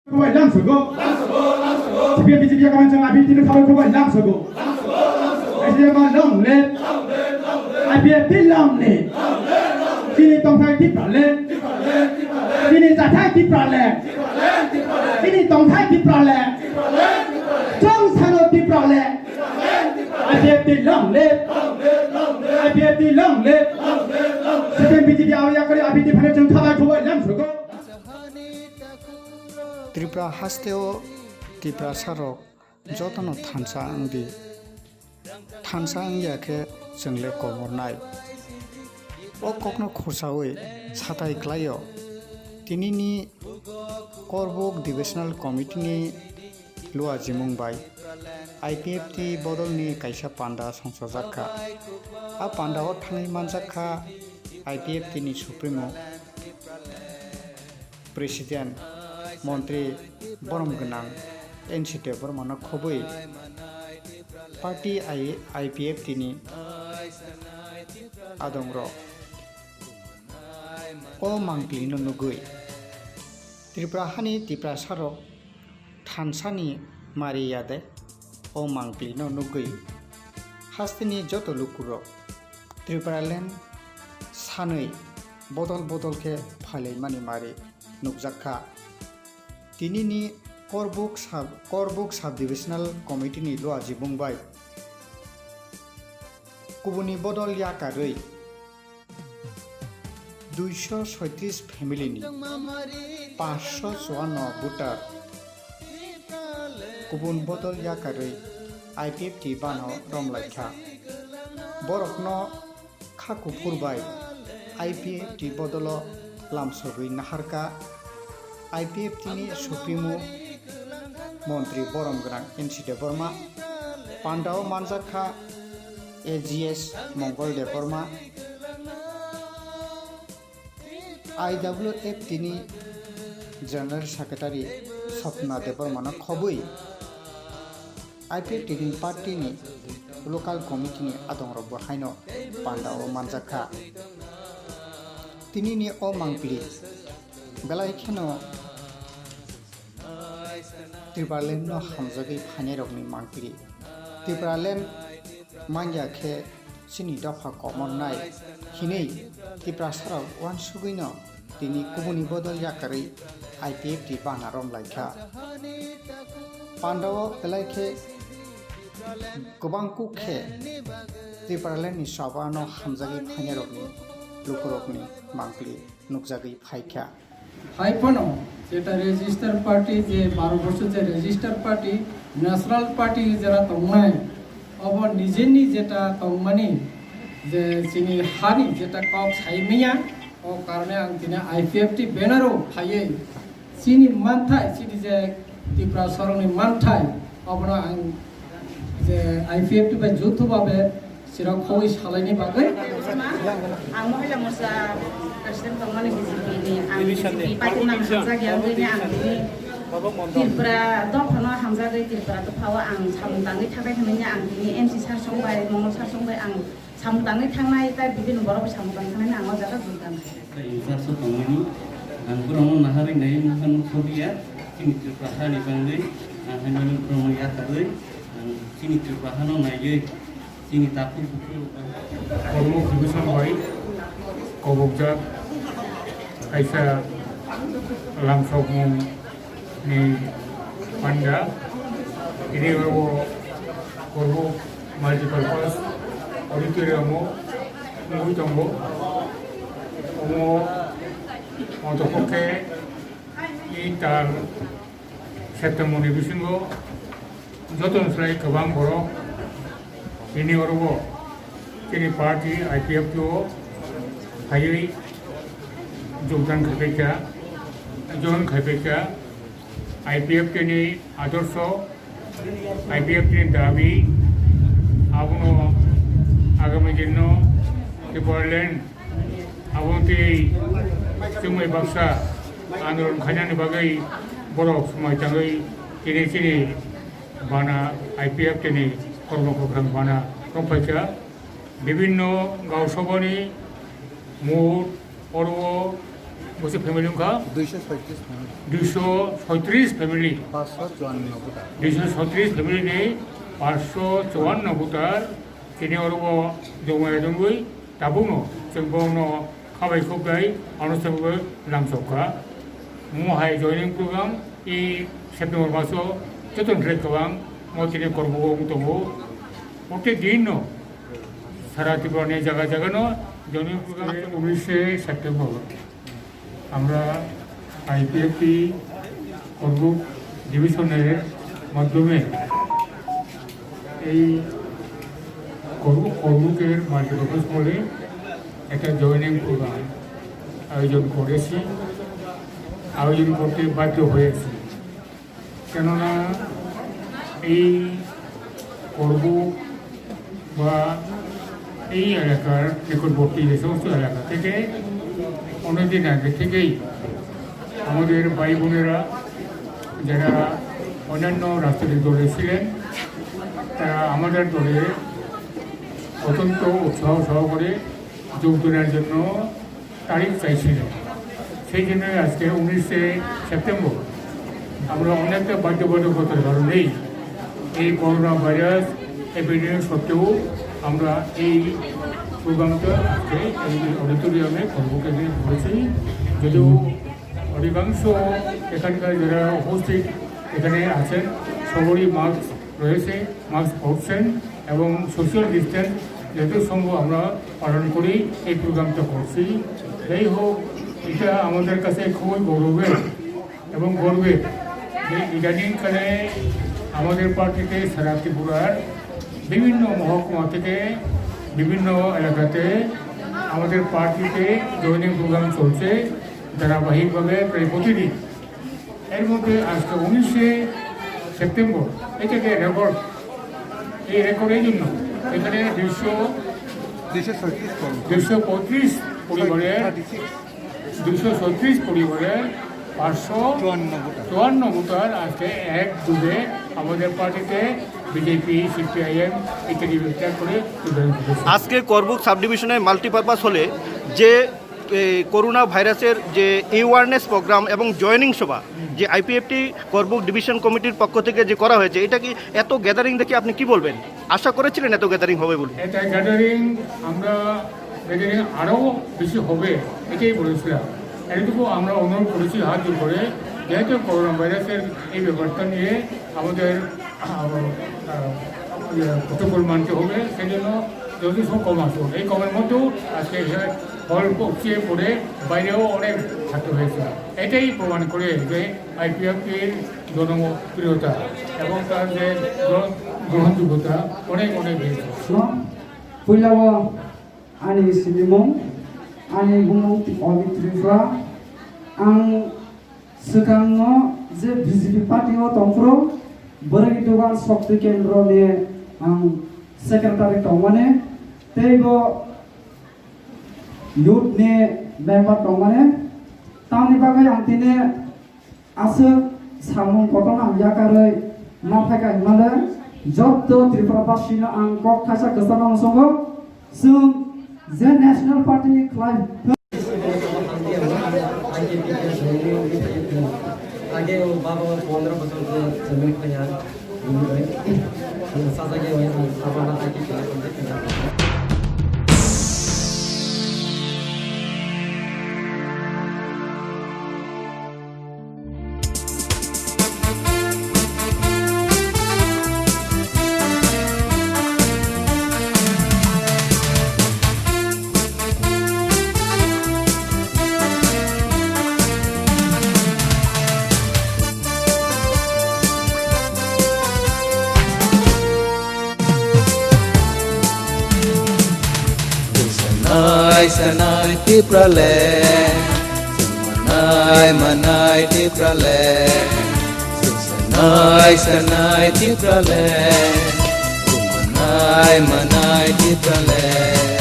Khoi lam sugo. Cpim BJP kawan chang IPFT no khoi lam sugo. Ai ma long le. IPFT long le. Sini tong thai tip ra le. Sini za thai tip ra le. Sini tong thai tip ra le. Chong sano tip ra le. IPFT long le. IPFT long le. Cpim BJP aw Yakarui IPFT phane chang khoi lam sugo. Tripura हास्तेओ Tripura सारक जतन थानसा आंदि थानसा आंगियाखे जोंले कमरनाय ओ कखनो खरसावै साथाय क्लायो तिनिनि करबोक divisional कमिटिनि लुआ जिमुंबाय IPFT बदलनि कायसा panda संसजाखा आ पान्डाव थांनाय मानजाखा IPFT नि supremo president मन्त्री बरम गोनां एनसिटे बर्मानो खबै party IPFT नि आदंग्र ओ मांग्लिनो नुगै त्रिपुरा हानि त्रिपुरा सारक थानसानि मारियादे ओ मांग्लिनो नुगै हास्तिनि जत लुकुरो त्रिपुरा लेन सानै बदल के फाइलाइ मानि मारि नुगजाखा तिनिनि करबुक साब डिभिजनल कमिटिनि लुआ जिबुंबाय कुबुनि बदल याकारै 236 फेमिलिनि 554 भोटार कुबुन बदल याकारै IPFT बानो रमलाइखा बरकनो खाकुफुरबाय IPFT बदल लामसगै नाहारका IPFT नि सुप्रिमो मन्त्री बरम गोनां एनसिटे बर्मा पान्डाव मानजाखा AGS मंगलदे बर्मा IWFT नि जनरल सेक्रेटारि सपना दे बर्मानो खबै IPFT नि पार्टीनि लोकाल कमिटिनि आदंर बहायनो पान्डाव मानजाखा तिनिनि ओ मांगलि बेलायखेनो त्रिपुरालेण्ड हामजागै फाइनेरकनि मांगलि त्रिपुरालेण्ड मांगियाखे सिनि दफा कमरनाय हिनै त्रिपुरा साराव वान सुगैनो तिनि कुबुनि बदल याकारै IPFT बाना रमलाइखा पान्डाव बेलायखे गोबां कुखे त्रिपुरालेण्डनि साबानो हामजागै फाइनेरकनि लुकुरकनि मांगलि नुकजागै फाइखा हाइफनो जेटा रेजिस्टार पार्टी जे 12 बছর जे रेजिस्टार पार्टी न्याशनल पार्टी जरा तंगनाय अब निजेनि जेटा तंगमानि जे सिनि हानि जेटा कक साइमिया ओ कारणे आं दिनै IPFT बेनारो फायै सिनि मानथाय सिनि जे त्रिपुरा सरकनि मानथाय अबनो आं जे IPFT बा जुथुबाबे सिराव खौइ सालायनि बागै आं महिला मोर्चा प्रेसिडेन्ट दंमोन BJP नि पार्टी नाम हामजागैयाव गैया आं त्रिपुरा दफानो हामजागै त्रिपुरा दफाव आं सामदाङै थाबाय थानायनि आं दिनै NC सार संबाय मंगल सार संबाय आं सामदाङै थांनाय दा बिदिनो बर'बो सामदाङै थांनायनि आं जागा जुगान सारसो दंमोन आं बुरावनो नाहारिनाय मोखां सबिया जोंनि त्रिपुरा हानि बांगै आं होननानै बुरावनो याकारै आं जोंनि त्रिपुरा हानो नायै जोंनि दाफोर करबुक division bye कबकजाक कायसा लामसगमुंनि panda ini करबुक multipurpose ऑडिटोरियमो मुगै दंगो ओमो अदपके इटार सेप्टेम्बरनि बिसिमबो जतनस्राय गोबां बर' ini orbo kini party IPFT hayai jogdan khaipeka IPFT ni adorsho IPFT ni dabi abuno agami dinno Tripuraland abunti sumai baksa andolon khanani bagai borok sumai tangai kini bana IPFT ni कर्मक्रम बाना रंफाइका विभिन्न गावसभानि मुहुत पर्व বলছে family সংখ্যা 236 family 554 voter 236 family নেই 554 voter তিনি অরব জমায় দंगै दाबुनो जों बावनो खाबायख'बाय आनुষ্ঠাनिकভাবে नामसबखा महाय जयनिं प्रग्राम इ सेप्टेम्बर मासाव जोथोननिफ्राय गोबां मतिनि कर्मबो दङ प्रत्येक दिन सारा त्रिपुरानि जायगा जायगानो जयनिं प्रग्राम 19 सेप्टेम्बर আমরা আইপিএফটি করবুক ডিভিশনের মাধ্যমে এই করবুকের মাল্টিপারপাস হলে একটা জয়েনিং প্রোগ্রাম আয়োজন করেছি আয়োজন করতে বাধ্য হয়েছি কেননা এই করবুক বা এই এলাকার নিকটবর্তী যে সমস্ত এলাকা থেকে অনেকদিন আগে থেকেই আমাদের ভাই বোনেরা যারা অন্যান্য রাজনৈতিক দলে ছিলেন তারা আমাদের দলে অত্যন্ত উৎসাহ সহকারে যোগদানের জন্য তারিখ চাইছিলেন সেই জন্য আজকে 19 সেপ্টেম্বর আমরা অনেকটা বাধ্যবাধকতার কারণেই এই করোনা ভাইরাস এপিডেমিক সত্ত্বেও আমরা এই প্রোগ্রামটা আজকে এই অডিটোরিয়ামে কর্মকেন্দ্রে করেছি যদিও অধিকাংশ এখানকার যারা উপস্থিত এখানে আছেন সবারই মাস্ক রয়েছে মাস্ক পরছেন এবং সোশ্যাল ডিস্টেন্স যত সম্ভব আমরা পালন করি এই প্রোগ্রামটা করছি যাই হোক এটা আমাদের কাছে খুবই গৌরবের এবং গর্বের যে ইদানিংকালে আমাদের পার্টিতে সারা ত্রিপুরার বিভিন্ন মহকুমা থেকে বিভিন্ন এলাকাতে আমাদের পার্টিতে জয়েনিং প্রোগ্রাম চলছে ধারাবাহিকভাবে প্রায় প্রতিদিন এর মধ্যে আজকে 19 সেপ্টেম্বর এটাকে রেকর্ড এই রেকর্ডের জন্য এখানে 235 পরিবারের 236 পরিবারের 554 ভোটার আজকে এক ডুবে আমাদের পার্টিতে বিজেপি সিপিআইএম ইত্যাদি বিচার করে আজকে করবুক সাব ডিভিশনের মাল্টিপারপাস হলে যে করোনা ভাইরাসের যে অ্যাওয়ারনেস প্রোগ্রাম এবং জয়েনিং সভা যে আইপিএফটি করবুক ডিভিশন কমিটির পক্ষ থেকে যে করা হয়েছে এটা কি এত গ্যাদারিং দেখে আপনি কি বলবেন আশা করেছিলেন এত গ্যাদারিং হবে বলে এটা গ্যাদারিং আরও বেশি হবে এটাই বলেছিলাম এটুকু আমরা অনুরোধ করেছি হাত জোর করে যেহেতু করোনা ভাইরাসের এই ব্যাপারটা নিয়ে আমাদের প্রটোকল মানতে হবে সেই জন্য যদি সব কম আসবো এই কমের মধ্যেও আজকে ফল পচিয়ে পড়ে বাইরেও অনেক থাকতে হয়েছে এটাই প্রমাণ করে যে আইপিএফটির জনপ্রিয়তা এবং তার যে গ্রহণযোগ্যতা অনেক অনেক বেশি পয়লাও आंनि सिबिमुं आंनि बुंमुं अबित्रिफ्रा आं सिगाङाव जे बिजेपि पार्टियाव दंफ्रो बोराइ दुगान शक्ति केन्द्रनि आं सेक्रेटारि दंमाने तेबो युथनि मेम्बार दंमाने तानि बागै आं दिनै आसो सामुं घटना याकारै नाफायगा हिमाले जब्द त्रिपुराबासिनो आं कक खायसा गोसानाव संगो जों जे नेशनल पार्टी क्लाइम आगे वो बाबा 15 बच्चों से जमीन पे यार सासा के वही सामान आके Sanai Tripura land, manai Tripura land, sanai Tripura land, manai Tripura land.